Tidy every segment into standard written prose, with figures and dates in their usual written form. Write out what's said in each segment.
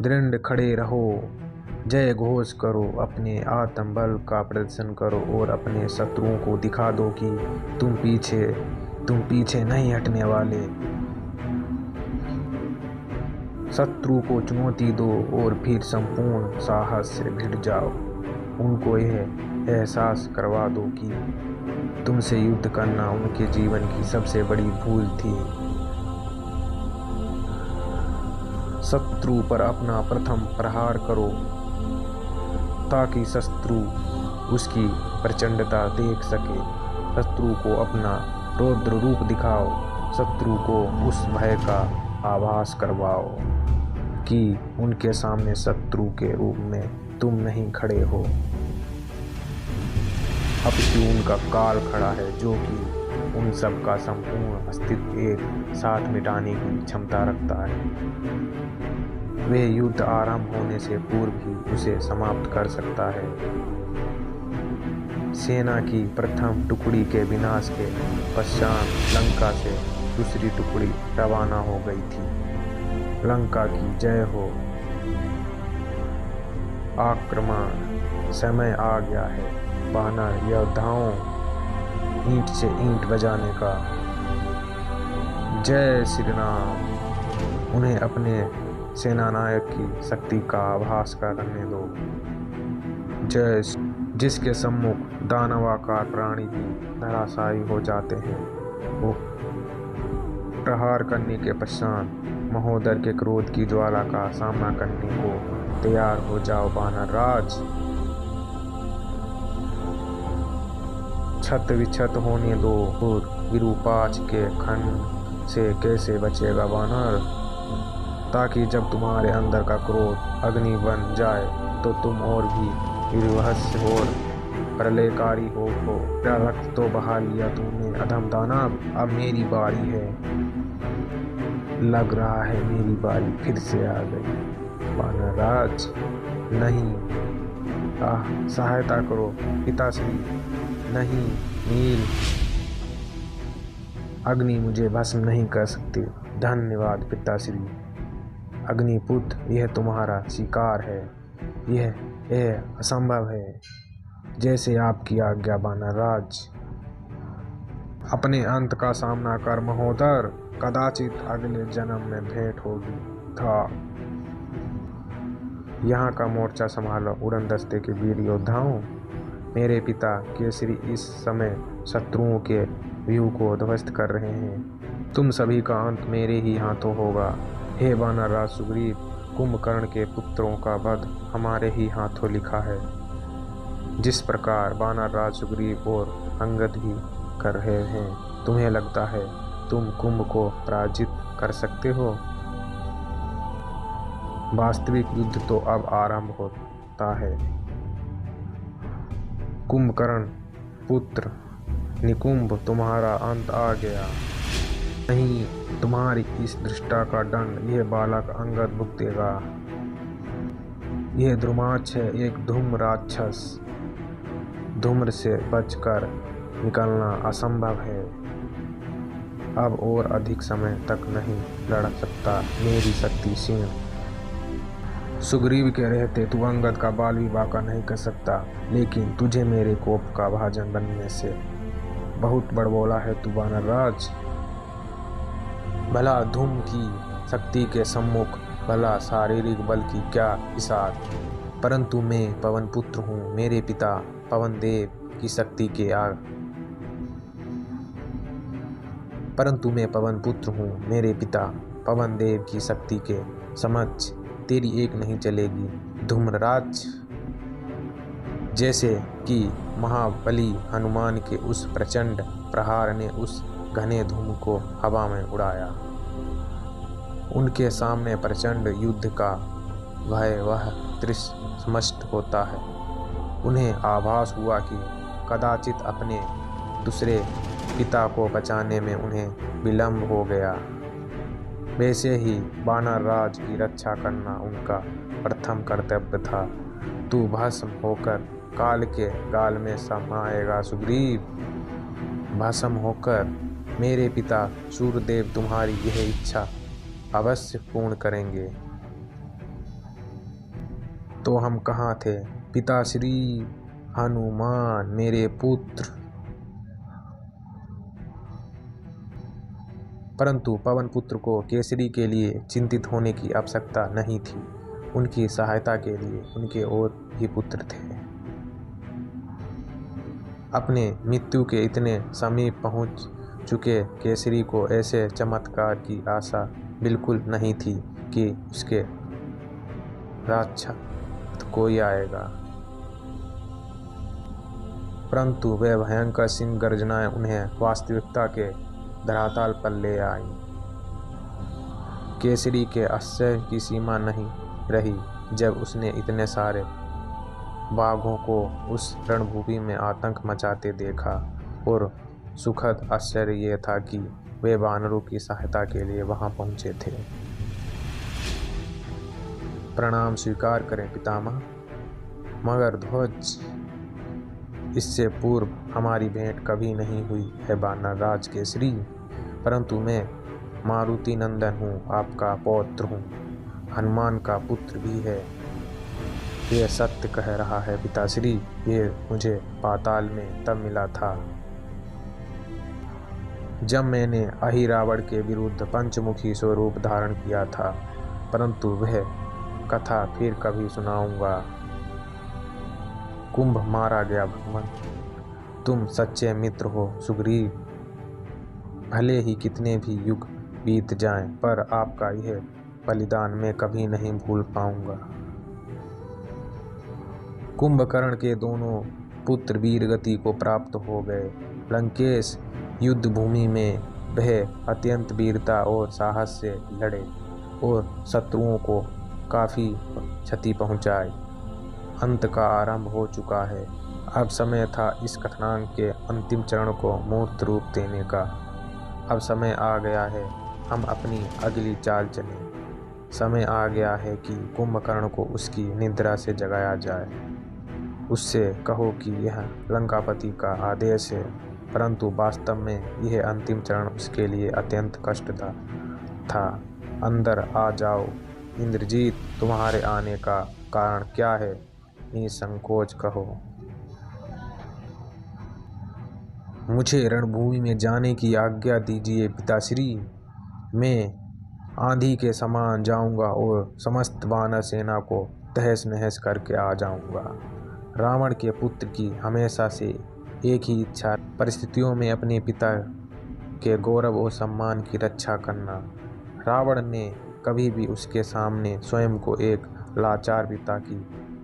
दृढ़ खड़े रहो, जय घोष करो, अपने आत्म बल का प्रदर्शन करो और अपने शत्रुओं को दिखा दो कि तुम पीछे नहीं हटने वाले। शत्रु को चुनौती दो और फिर संपूर्ण साहस से भिड़ जाओ। उनको यह एहसास करवा दो कि तुमसे युद्ध करना उनके जीवन की सबसे बड़ी भूल थी। शत्रु पर अपना प्रथम प्रहार करो ताकि शत्रु उसकी प्रचंडता देख सके। शत्रु को अपना रौद्र रूप दिखाओ, शत्रु को उस भय का आभास करवाओ कि उनके सामने शत्रु के रूप में तुम नहीं खड़े हो, अपितु उनका काल खड़ा है जो कि उन सब का संपूर्ण अस्तित्व एक साथ मिटाने की क्षमता रखता है। वे युद्ध आरंभ होने से पूर्व ही उसे समाप्त कर सकता है। सेना की प्रथम टुकड़ी के विनाश के पश्चात लंका से दूसरी टुकड़ी रवाना हो गई थी। लंका की जय हो। आक्रमण समय आ गया है। वानर योद्धाओं, ईंट से ईंट बजाने का। जय श्री राम। उन्हें अपने सेनानायक की शक्ति का आभास करने दो। जय, जिसके सम्मुख दानवाकार प्राणी भी धराशायी हो जाते हैं। वो प्रहार करने के पश्चात महोदर के क्रोध की ज्वाला का सामना करने को तैयार हो जाओ। वानर राज, छत विछत होने दो और विरूपाक्ष के खंड से कैसे बचेगा वानर, ताकि जब तुम्हारे अंदर का क्रोध अग्नि बन जाए तो तुम और भी विध्वंस और प्रलयकारी हो। क्या रक्त तो बहा लिया तुमने अधम दानव, अब मेरी बारी है। लग रहा है मेरी बारी फिर से आ गई। वानर राज, नहीं, सहायता करो पिताश्री। नहीं, नील अग्नि मुझे भस्म नहीं कर सकती। धन्यवाद पिताश्री। अग्निपुत्र, यह तुम्हारा शिकार है। यह असंभव है। जैसे आपकी आज्ञा वानर राज। अपने अंत का सामना कर महोदर, कदाचित अगले जन्म में भेंट होगी। था यहाँ का मोर्चा संभालो उड़न दस्ते के वीर योद्धाओं। मेरे पिता केसरी इस समय शत्रुओं के व्यूह को ध्वस्त कर रहे हैं। तुम सभी का अंत मेरे ही हाथों होगा। हे वानर राज सुग्रीव, कुंभकर्ण के पुत्रों का वध हमारे ही हाथों लिखा है। जिस प्रकार वानर राज सुग्रीव और अंगद भी कर रहे हैं, तुम्हें लगता है तुम कुंभ को पराजित कर सकते हो? वास्तविक युद्ध तो अब आरंभ होता है। कुंभकर्ण पुत्र निकुंभ, तुम्हारा अंत आ गया। नहीं, तुम्हारी इस दृष्टा का दंड यह बालक अंगद भुगतेगा। यह द्रुमाक्ष है, एक धूम्र राक्षस। धूम्र से बचकर निकलना असंभव है। अब और अधिक समय तक नहीं लड़ सकता मेरी शक्ति क्षीण। सुग्रीव के रहते तू अंगद का बाल विवाह का नहीं कर सकता, लेकिन तुझे मेरे कोप का भाजन बनने से बहुत बड़बोला है तू वानर राज। भला धूम की शक्ति के सम्मुख भला शारीरिक बल की क्या हिसाब, परंतु मैं पवन पुत्र हूँ। मेरे पिता पवन देव की शक्ति के परंतु मैं पवन पुत्र हूँ। मेरे पिता पवन देव की शक्ति के समक्ष तेरी एक नहीं चलेगी धूम्रराज। जैसे कि महाबली हनुमान के उस प्रचंड प्रहार ने उस घने धूम को हवा में उड़ाया। उनके सामने प्रचंड युद्ध का भयावह दृश्य स्पष्ट होता है। उन्हें आभास हुआ कि कदाचित अपने दूसरे पिता को बचाने में उन्हें विलंब हो गया। वैसे ही वानर राज की रक्षा करना उनका प्रथम कर्तव्य था। तू भस्म होकर काल के गाल में समाएगा सुग्रीव। भस्म होकर मेरे पिता सूर्यदेव तुम्हारी यह इच्छा अवश्य पूर्ण करेंगे। तो हम कहाँ थे? पिताश्री हनुमान, मेरे पुत्र। परंतु पवन पुत्र को केसरी के लिए चिंतित होने की आवश्यकता नहीं थी। उनकी सहायता के लिए उनके और भी पुत्र थे। अपने मृत्यु के इतने समीप पहुंच चुके केसरी को ऐसे चमत्कार की आशा बिल्कुल नहीं थी कि उसके रक्षक कोई आएगा। परंतु वह भयंकर सिंह गर्जनाएं उन्हें वास्तविकता के धरातल पर ले आई। केसरी के आश्चर्य की सीमा नहीं रही जब उसने इतने सारे बाघों को उस रणभूमि में आतंक मचाते देखा, और सुखद आश्चर्य यह था कि वे वानरों की सहायता के लिए वहां पहुंचे थे। प्रणाम स्वीकार करें पितामह, मगर ध्वज, इससे पूर्व हमारी भेंट कभी नहीं हुई है वानर राज केसरी। परंतु मैं मारुति नंदन हूँ, आपका पौत्र हूँ, हनुमान का पुत्र भी है। यह सत्य कह रहा है पिताश्री। ये मुझे पाताल में तब मिला था जब मैंने अहिरावण के विरुद्ध पंचमुखी स्वरूप धारण किया था। परंतु वह कथा फिर कभी सुनाऊंगा। कुंभ मारा गया भगवान, तुम सच्चे मित्र हो सुग्रीव। भले ही कितने भी युग बीत जाएं, पर आपका यह बलिदान मैं कभी नहीं भूल पाऊंगा। कुंभकर्ण के दोनों पुत्र वीर गति को प्राप्त हो गए। लंकेश युद्ध भूमि में वह अत्यंत वीरता और साहस से लड़े और शत्रुओं को काफ़ी क्षति पहुंचाई। अंत का आरंभ हो चुका है। अब समय था इस कथनांक के अंतिम चरण को मूर्त रूप देने का। अब समय आ गया है हम अपनी अगली चाल चलें। समय आ गया है कि कुंभकर्ण को उसकी निद्रा से जगाया जाए। उससे कहो कि यह लंकापति का आदेश है। परंतु वास्तव में यह अंतिम चरण उसके लिए अत्यंत कष्टदायक था। अंदर आ जाओ इंद्रजीत, तुम्हारे आने का कारण क्या है? निसंकोच कहो। मुझे रणभूमि में जाने की आज्ञा दीजिए पिताश्री। मैं आंधी के समान जाऊंगा और समस्त वानर सेना को तहस नहस करके आ जाऊंगा। रावण के पुत्र की हमेशा से एक ही इच्छा, परिस्थितियों में अपने पिता के गौरव और सम्मान की रक्षा करना। रावण ने कभी भी उसके सामने स्वयं को एक लाचार पिता की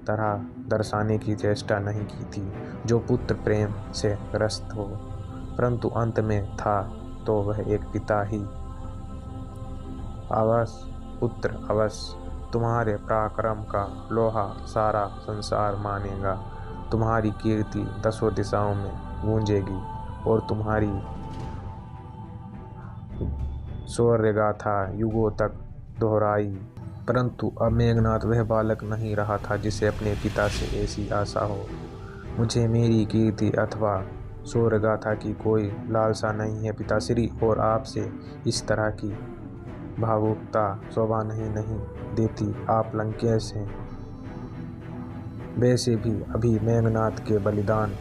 तरह दर्शाने की चेष्टा नहीं की थी, जो पुत्र प्रेम से ग्रस्त हो। परंतु अंत में था तो वह एक पिता ही। अवश्य पुत्र अवश्य, तुम्हारे पराक्रम का लोहा सारा संसार मानेगा। तुम्हारी कीर्ति दसों दिशाओं में गूंजेगी और तुम्हारी शौर्य गाथा युगों तक दोहराई। परंतु अब मेघनाद वह बालक नहीं रहा था जिसे अपने पिता से ऐसी आशा हो। मुझे मेरी कीर्ति अथवा शौर्य गाथा की कोई लालसा नहीं है पिताश्री, और आपसे इस तरह की भावुकता शोभा नहीं देती। आप लंकेश हैं। वैसे भी अभी मेघनाद के बलिदान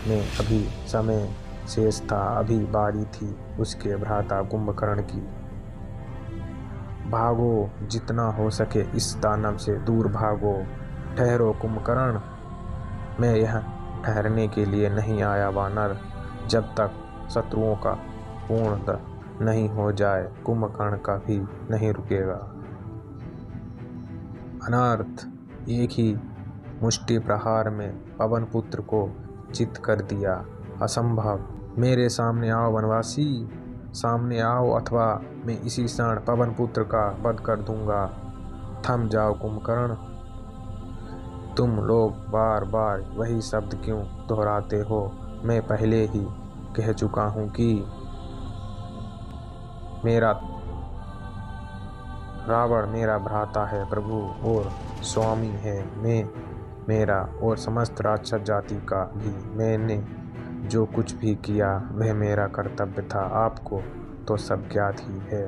में अभी समय शेष था। अभी बारी थी उसके भ्राता कुंभकर्ण की। भागो, जितना हो सके इस दानव से दूर भागो। ठहरो कुंभकर्ण, मैं यह ठहरने के लिए नहीं आया वानर। जब तक शत्रुओं का पूर्ण नहीं हो जाए कुंभकर्ण का भी नहीं रुकेगा। अनर्थ, एक ही मुष्टि प्रहार में पवन पुत्र को चित कर दिया। असंभव। मेरे सामने आओ वनवासी, सामने आओ, अथवा मैं इसी क्षण पवन पुत्र का वध कर दूंगा। थम जाओ कुंभकर्ण, तुम लोग बार बार वही शब्द क्यों दोहराते हो? मैं पहले ही कह चुका हूं कि रावण मेरा भ्राता है, प्रभु और स्वामी है। मेरा और समस्त राक्षस जाति का भी मैंने जो कुछ भी किया वह मेरा कर्तव्य था। आपको तो सब ज्ञात ही है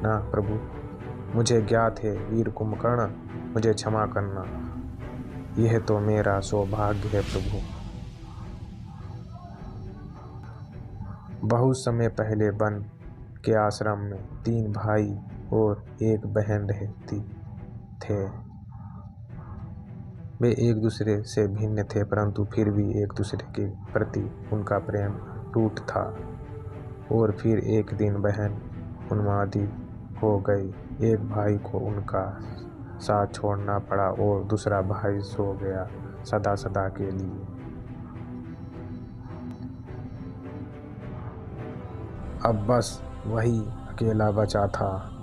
ना प्रभु? मुझे ज्ञात है वीर कुंभकर्ण, मुझे क्षमा करना। यह तो मेरा सौभाग्य है प्रभु। बहुत समय पहले वन के आश्रम में 3 भाई और 1 बहन रहती थे। वे एक दूसरे से भिन्न थे, परंतु फिर भी एक दूसरे के प्रति उनका प्रेम टूट था। और फिर एक दिन बहन उन्मादी हो गई। एक भाई को उनका साथ छोड़ना पड़ा और दूसरा भाई सो गया सदा सदा के लिए। अब बस वही अकेला बचा था।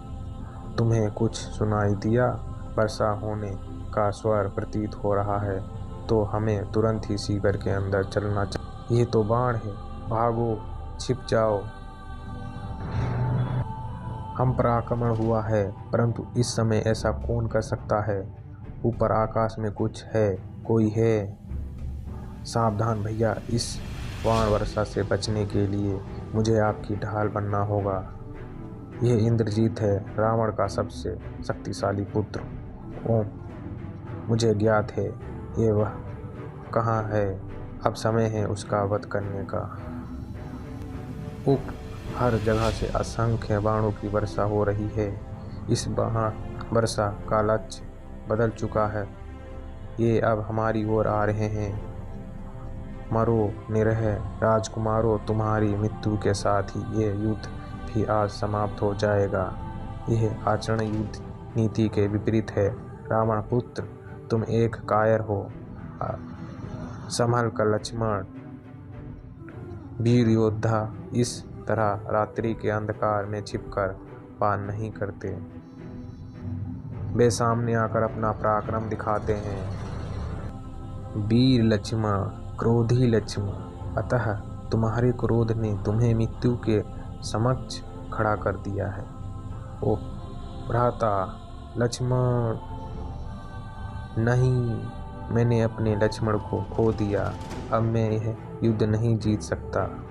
तुम्हें कुछ सुनाई दिया? वर्षा होने का स्वर प्रतीत हो रहा है, तो हमें तुरंत ही सीकर के अंदर चलना चाहिए। ये तो बाण है, भागो, छिप जाओ। हम पर आक्रमण हुआ है, परंतु इस समय ऐसा कौन कर सकता है? ऊपर आकाश में कुछ है, कोई है। सावधान भैया, इस बाण वर्षा से बचने के लिए मुझे आपकी ढाल बनना होगा। यह इंद्रजीत है, रावण का सबसे शक्तिशाली पुत्र। ओम, मुझे ज्ञात है ये वह कहाँ है। अब समय है उसका वध करने का। हर जगह से असंख्य बाणों की वर्षा हो रही है। इस बाण वर्षा का लक्ष्य बदल चुका है। ये अब हमारी ओर आ रहे हैं। मरो निरह राजकुमारों, तुम्हारी मृत्यु के साथ ही ये युद्ध भी आज समाप्त हो जाएगा। यह आचरण युद्ध नीति के विपरीत है। रावण पुत्र, तुम एक कायर हो। संभल कर लक्ष्मण। वीर योद्धा इस तरह रात्रि के अंधकार में छिपकर पार नहीं करते। वे सामने आकर अपना पराक्रम दिखाते हैं। वीर लक्ष्मण, क्रोधी लक्ष्मण, अतः तुम्हारे क्रोध ने तुम्हें मृत्यु के समक्ष खड़ा कर दिया है। ओ भ्राता लक्ष्मण, नहीं, मैंने अपने लक्ष्मण को खो दिया। अब मैं यह युद्ध नहीं जीत सकता।